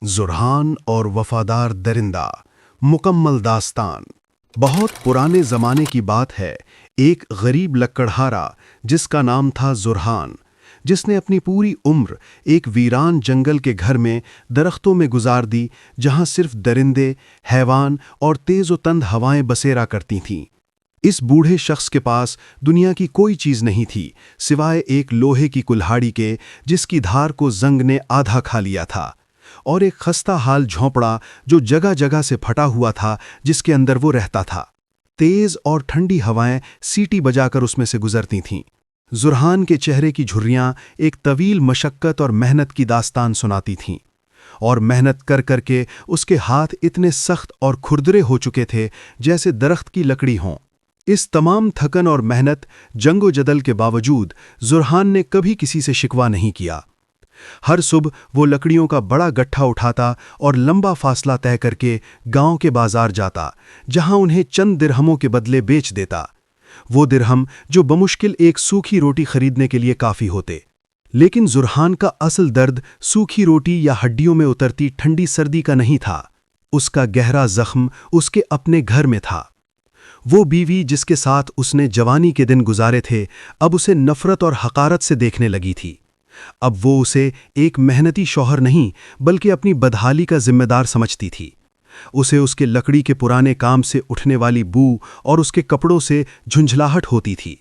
زرہان اور وفادار درندہ مکمل داستان۔ بہت پرانے زمانے کی بات ہے، ایک غریب لکڑہارا جس کا نام تھا زرہان، جس نے اپنی پوری عمر ایک ویران جنگل کے گھر میں درختوں میں گزار دی، جہاں صرف درندے، حیوان اور تیز و تند ہوائیں بسیرا کرتی تھیں۔ اس بوڑھے شخص کے پاس دنیا کی کوئی چیز نہیں تھی سوائے ایک لوہے کی کلہاڑی کے جس کی دھار کو زنگ نے آدھا کھا لیا تھا، اور ایک خستہ حال جھونپڑا جو جگہ جگہ سے پھٹا ہوا تھا جس کے اندر وہ رہتا تھا۔ تیز اور ٹھنڈی ہوائیں سیٹی بجا کر اس میں سے گزرتی تھیں۔ زرہان کے چہرے کی جھریاں ایک طویل مشقت اور محنت کی داستان سناتی تھیں، اور محنت کر کر کے اس کے ہاتھ اتنے سخت اور کھردرے ہو چکے تھے جیسے درخت کی لکڑی ہوں۔ اس تمام تھکن اور محنت، جنگ و جدل کے باوجود زرہان نے کبھی کسی سے شکوہ نہیں کیا۔ ہر صبح وہ لکڑیوں کا بڑا گٹھا اٹھاتا اور لمبا فاصلہ طے کر کے گاؤں کے بازار جاتا، جہاں انہیں چند درہموں کے بدلے بیچ دیتا، وہ درہم جو بمشکل ایک سوکھی روٹی خریدنے کے لیے کافی ہوتے۔ لیکن زرہان کا اصل درد سوکھی روٹی یا ہڈیوں میں اترتی ٹھنڈی سردی کا نہیں تھا، اس کا گہرا زخم اس کے اپنے گھر میں تھا۔ وہ بیوی جس کے ساتھ اس نے جوانی کے دن گزارے تھے، اب اسے نفرت اور حقارت سے دیکھنے لگی تھی۔ اب وہ اسے ایک محنتی شوہر نہیں بلکہ اپنی بدحالی کا ذمہ دار سمجھتی تھی۔ اسے اس کے لکڑی کے پرانے کام سے اٹھنے والی بو اور اس کے کپڑوں سے جھنجھلاہٹ ہوتی تھی،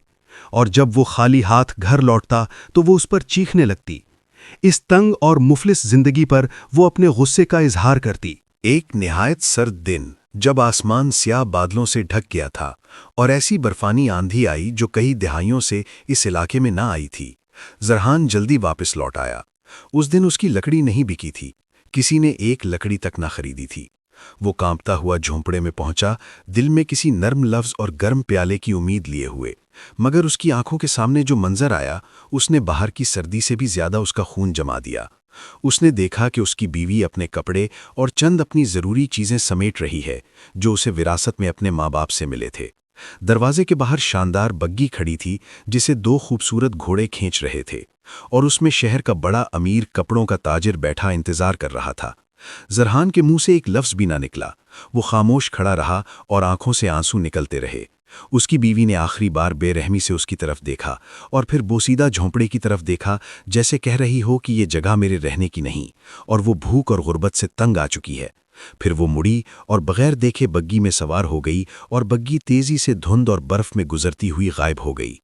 اور جب وہ خالی ہاتھ گھر لوٹتا تو وہ اس پر چیخنے لگتی۔ اس تنگ اور مفلس زندگی پر وہ اپنے غصے کا اظہار کرتی۔ ایک نہایت سرد دن، جب آسمان سیاہ بادلوں سے ڈھک گیا تھا اور ایسی برفانی آندھی آئی جو کئی دہائیوں سے اس علاقے میں نہ آئی تھی، زرہان جلدی واپس لوٹ آیا۔ اس دن اس کی لکڑی نہیں بکی تھی، کسی نے ایک لکڑی تک نہ خریدی تھی۔ وہ کانپتا ہوا جھونپڑے میں پہنچا، دل میں کسی نرم لفظ اور گرم پیالے کی امید لیے ہوئے، مگر اس کی آنکھوں کے سامنے جو منظر آیا، اس نے باہر کی سردی سے بھی زیادہ اس کا خون جما دیا۔ اس نے دیکھا کہ اس کی بیوی اپنے کپڑے اور چند اپنی ضروری چیزیں سمیٹ رہی ہے جو اسے وراثت میں اپنے ماں باپ سے ملے تھے۔ دروازے کے باہر شاندار بگی کھڑی تھی جسے دو خوبصورت گھوڑے کھینچ رہے تھے، اور اس میں شہر کا بڑا امیر کپڑوں کا تاجر بیٹھا انتظار کر رہا تھا۔ زرہان کے منہ سے ایک لفظ بھی نہ نکلا، وہ خاموش کھڑا رہا اور آنکھوں سے آنسو نکلتے رہے۔ اس کی بیوی نے آخری بار بے رحمی سے اس کی طرف دیکھا اور پھر بوسیدہ جھونپڑے کی طرف دیکھا، جیسے کہہ رہی ہو کہ یہ جگہ میرے رہنے کی نہیں، اور وہ بھوک اور غربت سے تنگ آ چکی ہے۔ پھر وہ مڑی اور بغیر دیکھے بگی میں سوار ہو گئی، اور بگی تیزی سے دھند اور برف میں گزرتی ہوئی غائب ہو گئی،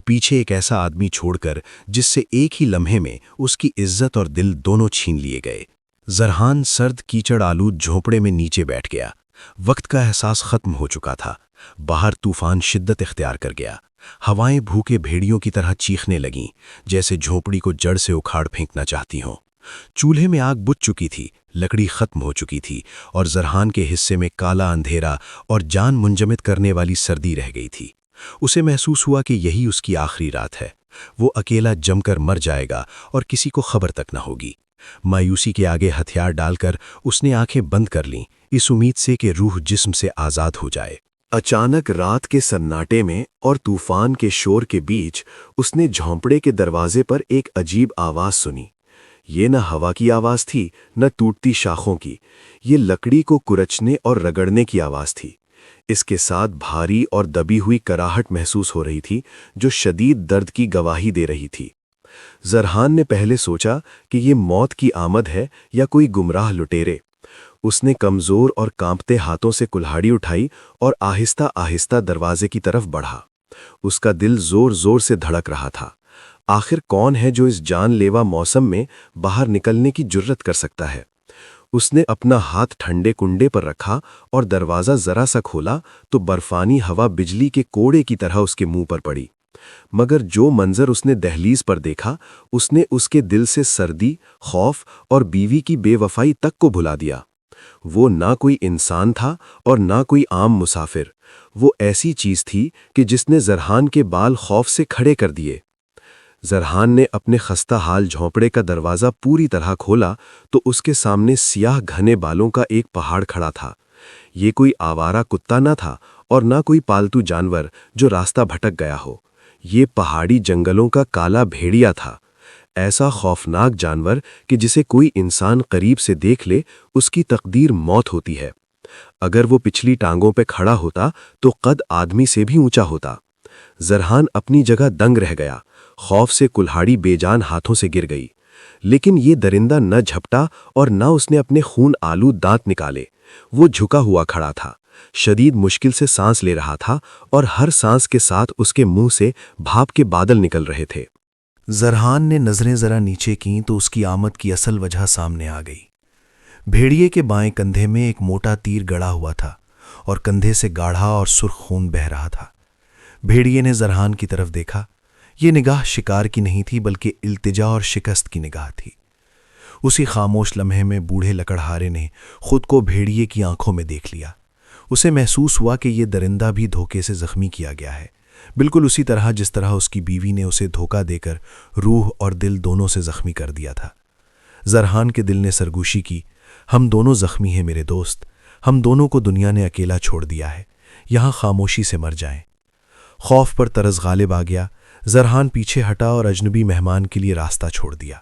پیچھے ایک ایسا آدمی چھوڑ کر جس سے ایک ہی لمحے میں اس کی عزت اور دل دونوں چھین لیے گئے۔ زرہان سرد کیچڑ آلود جھونپڑے میں نیچے بیٹھ گیا۔ وقت کا احساس ختم ہو چکا تھا، باہر طوفان شدت اختیار کر گیا۔ ہوائیں بھوکے بھیڑیوں کی طرح چیخنے لگیں، جیسے جھونپڑی کو جڑ سے اکھاڑ پھینکنا چاہتی ہوں۔ چولہے میں آگ بجھ چکی تھی، لکڑی ختم ہو چکی تھی، اور زرہان کے حصے میں کالا اندھیرا اور جان منجمد کرنے والی سردی رہ گئی تھی۔ اسے محسوس ہوا کہ یہی اس کی آخری رات ہے، وہ اکیلا جم کر مر جائے گا اور کسی کو خبر تک نہ ہوگی۔ مایوسی کے آگے ہتھیار ڈال کر اس نے آنکھیں بند کر لیں، اس امید سے کہ روح جسم سے آزاد ہو جائے۔ اچانک رات کے سناٹے میں اور طوفان کے شور کے بیچ اس نے جھونپڑے کے دروازے پر ایک عجیب آواز سنی۔ یہ نہ ہوا کی آواز تھی، نہ ٹوٹتی شاخوں کی، یہ لکڑی کو کرچنے اور رگڑنے کی آواز تھی۔ اس کے ساتھ بھاری اور دبی ہوئی کراہٹ محسوس ہو رہی تھی جو شدید درد کی گواہی دے رہی تھی۔ زرہان نے پہلے سوچا کہ یہ موت کی آمد ہے یا کوئی گمراہ لٹیرے۔ اس نے کمزور اور کانپتے ہاتھوں سے کلہاڑی اٹھائی اور آہستہ آہستہ دروازے کی طرف بڑھا۔ اس کا دل زور زور سے دھڑک رہا تھا۔ آخر کون ہے جو اس جان لیوا موسم میں باہر نکلنے کی جرت کر سکتا ہے؟ اس نے اپنا ہاتھ ٹھنڈے کنڈے پر رکھا اور دروازہ ذرا سا کھولا تو برفانی ہوا بجلی کے کوڑے کی طرح اس کے منہ پر پڑی۔ مگر جو منظر اس نے دہلیز پر دیکھا، اس نے اس کے دل سے سردی، خوف اور بیوی کی بے وفائی تک کو بھلا دیا۔ وہ نہ کوئی انسان تھا اور نہ کوئی عام مسافر، وہ ایسی چیز تھی کہ جس نے زرہان کے بال خوف سے کھڑے کر دیے۔ زرہان نے اپنے خستہ حال جھونپڑے کا دروازہ پوری طرح کھولا تو اس کے سامنے سیاہ گھنے بالوں کا ایک پہاڑ کھڑا تھا۔ یہ کوئی آوارہ کتا نہ تھا اور نہ کوئی پالتو جانور جو راستہ بھٹک گیا ہو، یہ پہاڑی جنگلوں کا کالا بھیڑیا تھا۔ ایسا خوفناک جانور کہ جسے کوئی انسان قریب سے دیکھ لے اس کی تقدیر موت ہوتی ہے۔ اگر وہ پچھلی ٹانگوں پہ کھڑا ہوتا تو قد آدمی سے بھی اونچا ہوتا۔ زرحان اپنی جگہ دنگ رہ گیا، خوف سے کلہاڑی بے جان ہاتھوں سے گر گئی۔ لیکن یہ درندہ نہ جھپٹا اور نہ اس نے اپنے خون آلود دانت نکالے۔ وہ جھکا ہوا کھڑا تھا، شدید مشکل سے سانس لے رہا تھا، اور ہر سانس کے ساتھ اس کے منہ سے بھاپ کے بادل نکل رہے تھے۔ زرحان نے نظریں ذرا نیچے کیں تو اس کی آمد کی اصل وجہ سامنے آ گئی۔ بھیڑیے کے بائیں کندھے میں ایک موٹا تیر گڑا ہوا تھا اور کندھے سے گاڑھا اور سرخ خون بہہ رہا تھا۔ بھیڑیے نے زرحان کی طرف دیکھا۔ یہ نگاہ شکار کی نہیں تھی بلکہ التجا اور شکست کی نگاہ تھی۔ اسی خاموش لمحے میں بوڑھے لکڑہارے نے خود کو بھیڑیے کی آنکھوں میں دیکھ لیا۔ اسے محسوس ہوا کہ یہ درندہ بھی دھوکے سے زخمی کیا گیا ہے، بالکل اسی طرح جس طرح اس کی بیوی نے اسے دھوکہ دے کر روح اور دل دونوں سے زخمی کر دیا تھا۔ زرحان کے دل نے سرگوشی کی، ہم دونوں زخمی ہیں میرے دوست، ہم دونوں کو دنیا نے اکیلا چھوڑ دیا ہے، یہاں خاموشی سے مر جائیں۔ خوف پر طرز غالب آ گیا۔ زرحان پیچھے ہٹا اور اجنبی مہمان کے لیے راستہ چھوڑ دیا۔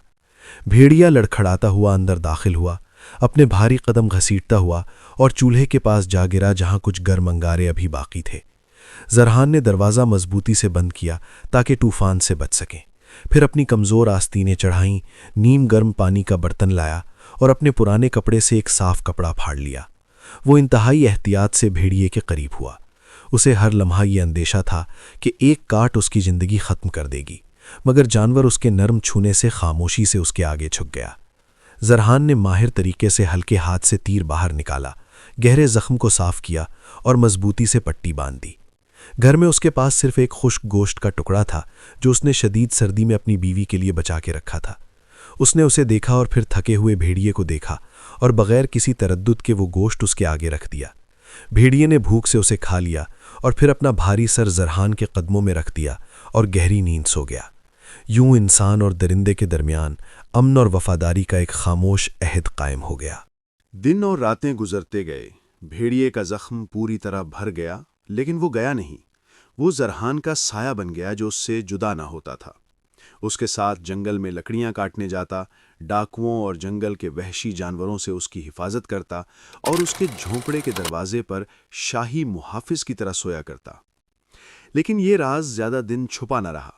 بھیڑیا لڑکھڑاتا ہوا اندر داخل ہوا، اپنے بھاری قدم گھسیٹتا ہوا، اور چولہے کے پاس جا گرا جہاں کچھ گرم انگارے ابھی باقی تھے۔ زرحان نے دروازہ مضبوطی سے بند کیا تاکہ طوفان سے بچ سکیں، پھر اپنی کمزور آستینیں چڑھائیں، نیم گرم پانی کا برتن لایا اور اپنے پرانے کپڑے سے ایک صاف کپڑا پھاڑ لیا۔ وہ انتہائی احتیاط سے بھیڑیے کے قریب ہوا۔ اسے ہر لمحہ یہ اندیشہ تھا کہ ایک کاٹ اس کی زندگی ختم کر دے گی، مگر جانور اس کے نرم چھونے سے خاموشی سے اس کے آگے جھک گیا۔ زرحان نے ماہر طریقے سے ہلکے ہاتھ سے تیر باہر نکالا، گہرے زخم کو صاف کیا اور مضبوطی سے پٹی باندھ دی۔ گھر میں اس کے پاس صرف ایک خشک گوشت کا ٹکڑا تھا جو اس نے شدید سردی میں اپنی بیوی کے لیے بچا کے رکھا تھا۔ اس نے اسے دیکھا اور پھر تھکے ہوئے بھیڑیے کو دیکھا اور بغیر کسی تردد کے وہ گوشت اس کے آگے رکھ دیا۔ بھیڑیے نے بھوک سے اسے کھا لیا اور پھر اپنا بھاری سر زرحان کے قدموں میں رکھ دیا اور گہری نیند سو گیا۔ یوں انسان اور درندے کے درمیان امن اور وفاداری کا ایک خاموش عہد قائم ہو گیا۔ دن اور راتیں گزرتے گئے، بھیڑیے کا زخم پوری طرح بھر گیا، لیکن وہ گیا نہیں۔ وہ زرحان کا سایہ بن گیا جو اس سے جدا نہ ہوتا تھا۔ اس کے ساتھ جنگل میں لکڑیاں کاٹنے جاتا، ڈاکوؤں اور جنگل کے وحشی جانوروں سے اس کی حفاظت کرتا، اور اس کے جھونپڑے کے دروازے پر شاہی محافظ کی طرح سویا کرتا۔ لیکن یہ راز زیادہ دن چھپا نہ رہا۔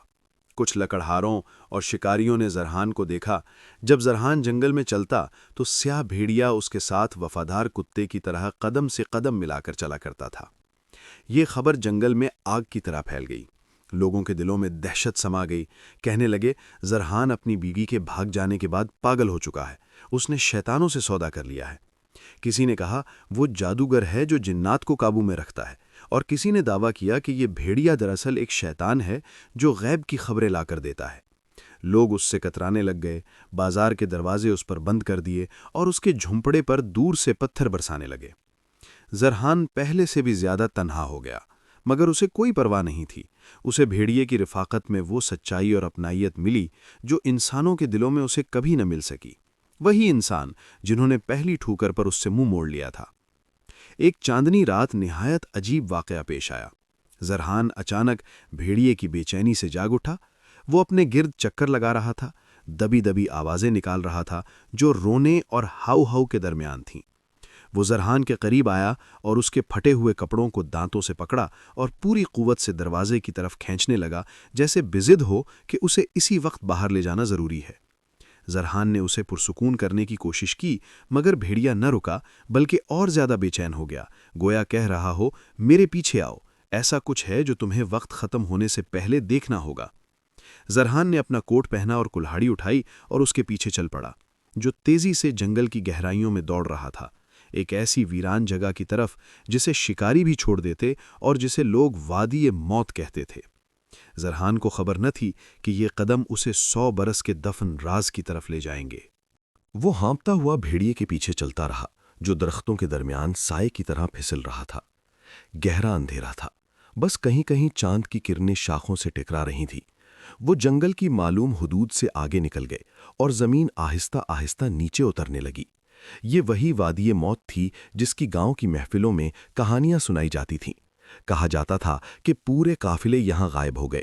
کچھ لکڑہاروں اور شکاریوں نے زرحان کو دیکھا۔ جب زرحان جنگل میں چلتا تو سیاہ بھیڑیا اس کے ساتھ وفادار کتے کی طرح قدم سے قدم ملا کر چلا کرتا تھا۔ یہ خبر جنگل میں آگ کی طرح پھیل گئی۔ لوگوں کے دلوں میں دہشت سما گئی۔ کہنے لگے، زرحان اپنی بیوی کے بھاگ جانے کے بعد پاگل ہو چکا ہے، اس نے شیطانوں سے سودا کر لیا ہے۔ کسی نے کہا وہ جادوگر ہے جو جنات کو قابو میں رکھتا ہے، اور کسی نے دعویٰ کیا کہ یہ بھیڑیا دراصل ایک شیطان ہے جو غیب کی خبریں لا کر دیتا ہے۔ لوگ اس سے کترانے لگ گئے، بازار کے دروازے اس پر بند کر دیے اور اس کے جھونپڑے پر دور سے پتھر برسانے لگے۔ زرحان پہلے سے بھی زیادہ تنہا ہو گیا، مگر اسے کوئی پرواہ نہیں تھی۔ اسے بھیڑیے کی رفاقت میں وہ سچائی اور اپنائیت ملی جو انسانوں کے دلوں میں اسے کبھی نہ مل سکی، وہی انسان جنہوں نے پہلی ٹھوکر پر اس سے منہ موڑ لیا تھا۔ ایک چاندنی رات نہایت عجیب واقعہ پیش آیا۔ زرحان اچانک بھیڑیے کی بے چینی سے جاگ اٹھا۔ وہ اپنے گرد چکر لگا رہا تھا، دبی دبی آوازیں نکال رہا تھا جو رونے اور ہاؤ ہاؤ کے درمیان تھیں۔ وہ زرحان کے قریب آیا اور اس کے پھٹے ہوئے کپڑوں کو دانتوں سے پکڑا اور پوری قوت سے دروازے کی طرف کھینچنے لگا، جیسے بضد ہو کہ اسے اسی وقت باہر لے جانا ضروری ہے۔ زرحان نے اسے پرسکون کرنے کی کوشش کی، مگر بھیڑیا نہ رکا بلکہ اور زیادہ بے چین ہو گیا، گویا کہہ رہا ہو، میرے پیچھے آؤ، ایسا کچھ ہے جو تمہیں وقت ختم ہونے سے پہلے دیکھنا ہوگا۔ زرحان نے اپنا کوٹ پہنا اور کلہاڑی اٹھائی اور اس کے پیچھے چل پڑا، جو تیزی سے جنگل کی گہرائیوں میں دوڑ رہا تھا، ایک ایسی ویران جگہ کی طرف جسے شکاری بھی چھوڑ دیتے اور جسے لوگ وادی موت کہتے تھے۔ زرحان کو خبر نہ تھی کہ یہ قدم اسے 100 برس کے دفن راز کی طرف لے جائیں گے۔ وہ ہانپتا ہوا بھیڑیے کے پیچھے چلتا رہا جو درختوں کے درمیان سائے کی طرح پھسل رہا تھا۔ گہرا اندھیرا تھا، بس کہیں کہیں چاند کی کرنیں شاخوں سے ٹکرا رہی تھی۔ وہ جنگل کی معلوم حدود سے آگے نکل گئے اور زمین آہستہ آہستہ نیچے اترنے لگی۔ یہ وہی وادی موت تھی جس کی گاؤں کی محفلوں میں کہانیاں سنائی جاتی تھیں۔ کہا جاتا تھا کہ پورے قافلے یہاں غائب ہو گئے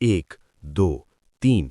1, 2, 3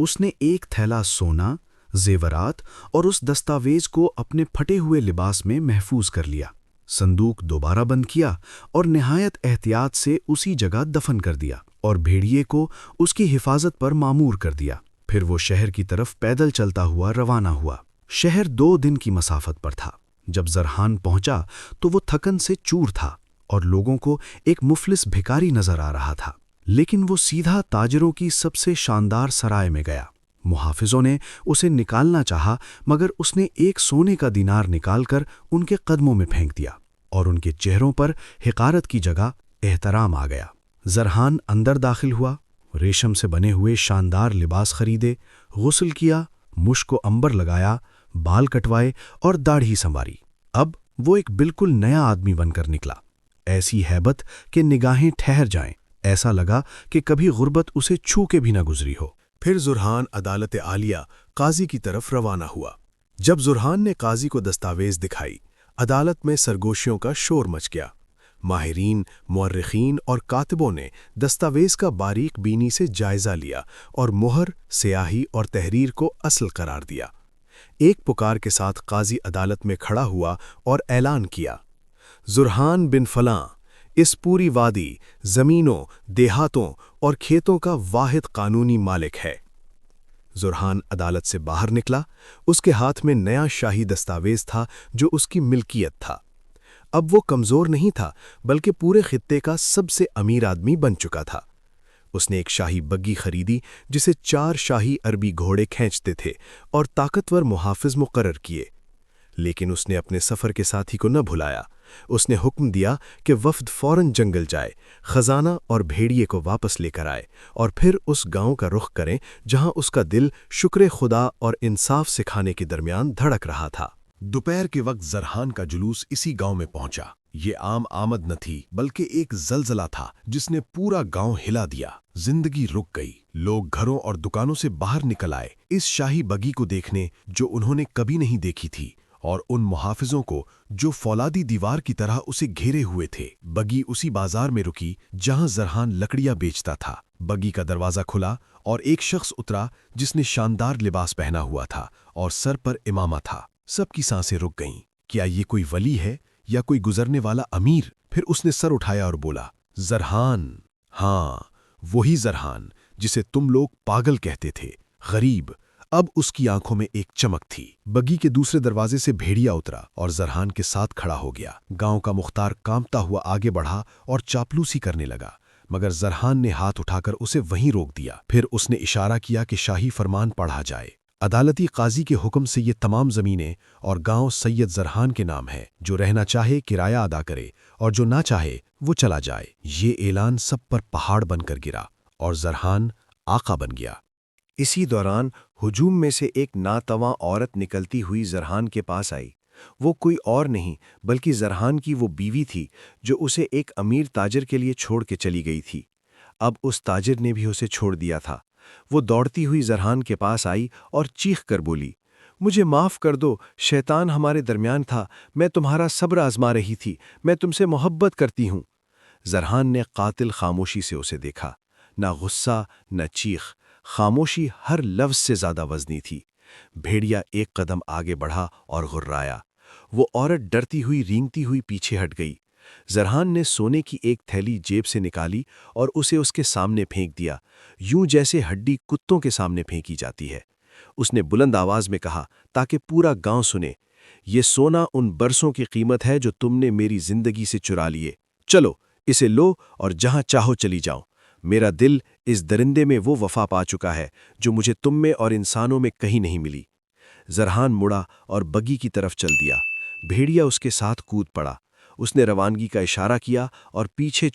اس نے ایک تھیلا سونا، زیورات اور اس دستاویز کو اپنے پھٹے ہوئے لباس میں محفوظ کر لیا۔ صندوق دوبارہ بند کیا اور نہایت احتیاط سے اسی جگہ دفن کر دیا اور بھیڑیے کو اس کی حفاظت پر مامور کر دیا۔ پھر وہ شہر کی طرف پیدل چلتا ہوا روانہ ہوا۔ شہر 2 دن کی مسافت پر تھا۔ جب زرحان پہنچا تو وہ تھکن سے چور تھا اور لوگوں کو ایک مفلس بھکاری نظر آ رہا تھا، لیکن وہ سیدھا تاجروں کی سب سے شاندار سرائے میں گیا۔ محافظوں نے اسے نکالنا چاہا، مگر اس نے ایک سونے کا دینار نکال کر ان کے قدموں میں پھینک دیا اور ان کے چہروں پر حقارت کی جگہ احترام آ گیا۔ زرحان اندر داخل ہوا، ریشم سے بنے ہوئے شاندار لباس خریدے، غسل کیا، مشک و عنبر لگایا، بال کٹوائے اور داڑھی سنواری۔ اب وہ ایک بالکل نیا آدمی بن کر نکلا، ایسی ہیبت کہ نگاہیں ٹھہر جائیں، ایسا لگا کہ کبھی غربت اسے چھو کے بھی نہ گزری ہو۔ پھر زرحان عدالت عالیہ قاضی کی طرف روانہ ہوا۔ جب زرحان نے قاضی کو دستاویز دکھائی، عدالت میں سرگوشیوں کا شور مچ گیا۔ ماہرین، مورخین اور کاتبوں نے دستاویز کا باریک بینی سے جائزہ لیا اور مہر، سیاہی اور تحریر کو اصل قرار دیا۔ ایک پکار کے ساتھ قاضی عدالت میں کھڑا ہوا اور اعلان کیا، زرحان بن فلاں اس پوری وادی، زمینوں، دیہاتوں اور کھیتوں کا واحد قانونی مالک ہے۔ زرحان عدالت سے باہر نکلا، اس کے ہاتھ میں نیا شاہی دستاویز تھا جو اس کی ملکیت تھا۔ اب وہ کمزور نہیں تھا، بلکہ پورے خطے کا سب سے امیر آدمی بن چکا تھا۔ اس نے ایک شاہی بگی خریدی جسے 4 شاہی عربی گھوڑے کھینچتے تھے اور طاقتور محافظ مقرر کیے۔ لیکن اس نے اپنے سفر کے ساتھی کو نہ بھلایا۔ اس نے حکم دیا کہ وفد فوراً جنگل جائے، خزانہ اور بھیڑیے کو واپس لے کر آئے اور پھر اس گاؤں کا رخ کریں جہاں اس کا دل شکر خدا اور انصاف سکھانے کے درمیان دھڑک رہا تھا۔ دوپہر کے وقت زرحان کا جلوس اسی گاؤں میں پہنچا۔ یہ عام آمد نہ تھی، بلکہ ایک زلزلہ تھا جس نے پورا گاؤں ہلا دیا۔ زندگی رک گئی، لوگ گھروں اور دکانوں سے باہر نکل آئے اس شاہی بگی کو دیکھنے جو انہوں نے کبھی نہیں دیکھی تھی، اور ان محافظوں کو جو فولادی دیوار کی طرح اسے گھیرے ہوئے تھے۔ بگی اسی بازار میں رکی جہاں زرحان لکڑیاں بیچتا تھا۔ بگی کا دروازہ کھلا اور ایک شخص اترا جس نے شاندار لباس پہنا ہوا تھا اور سر پر امامہ تھا۔ سب کی سانسیں رک گئیں۔ کیا یہ کوئی ولی ہے یا کوئی گزرنے والا امیر؟ پھر اس نے سر اٹھایا اور بولا، زرحان، ہاں وہی زرحان جسے تم لوگ پاگل کہتے تھے، غریب۔ اب اس کی آنکھوں میں ایک چمک تھی۔ بگی کے دوسرے دروازے سے بھیڑیا اترا اور زرحان کے ساتھ کھڑا ہو گیا۔ گاؤں کا مختار کانپتا ہوا آگے بڑھا اور چاپلوسی کرنے لگا، مگر زرحان نے ہاتھ اٹھا کر اسے وہیں روک دیا۔ پھر اس نے اشارہ کیا کہ شاہی فرمان پڑھا جائے۔ عدالتی قاضی کے حکم سے یہ تمام زمینیں اور گاؤں سید زرحان کے نام ہے۔ جو رہنا چاہے کرایہ ادا کرے اور جو نہ چاہے وہ چلا جائے۔ یہ اعلان سب پر پہاڑ بن کر گرا اور زرحان آقا بن گیا۔ اسی دوران ہجوم میں سے ایک ناتواں عورت نکلتی ہوئی زرحان کے پاس آئی۔ وہ کوئی اور نہیں بلکہ زرحان کی وہ بیوی تھی جو اسے ایک امیر تاجر کے لیے چھوڑ کے چلی گئی تھی۔ اب اس تاجر نے بھی اسے چھوڑ دیا تھا۔ وہ دوڑتی ہوئی زرحان کے پاس آئی اور چیخ کر بولی، مجھے معاف کر دو، شیطان ہمارے درمیان تھا، میں تمہارا صبر آزما رہی تھی، میں تم سے محبت کرتی ہوں۔ زرحان نے قاتل خاموشی سے اسے دیکھا، نہ غصہ نہ چیخ، خاموشی ہر لفظ سے زیادہ وزنی تھی۔ بھیڑیا ایک قدم آگے بڑھا اور غرایا۔ وہ عورت ڈرتی ہوئی رینگتی ہوئی پیچھے ہٹ گئی۔ زرحان نے سونے کی ایک تھیلی جیب سے نکالی اور اسے اس کے سامنے پھینک دیا، یوں جیسے ہڈی کتوں کے سامنے پھینکی جاتی ہے۔ اس نے بلند آواز میں کہا تاکہ پورا گاؤں سنے، یہ سونا ان برسوں کی قیمت ہے جو تم نے میری زندگی سے چرا لیے۔ چلو اسے لو اور جہاں چاہو چلی جاؤ۔ میرا دل اس درندے میں وہ وفا پا چکا ہے جو مجھے تم میں اور انسانوں میں کہیں نہیں ملی۔ زرحان مڑا اور بگی کی طرف چل دیا۔ بھیڑیا اس کے ساتھ کود پڑا۔ اس نے روانگی کا اشارہ کیا اور پیچھے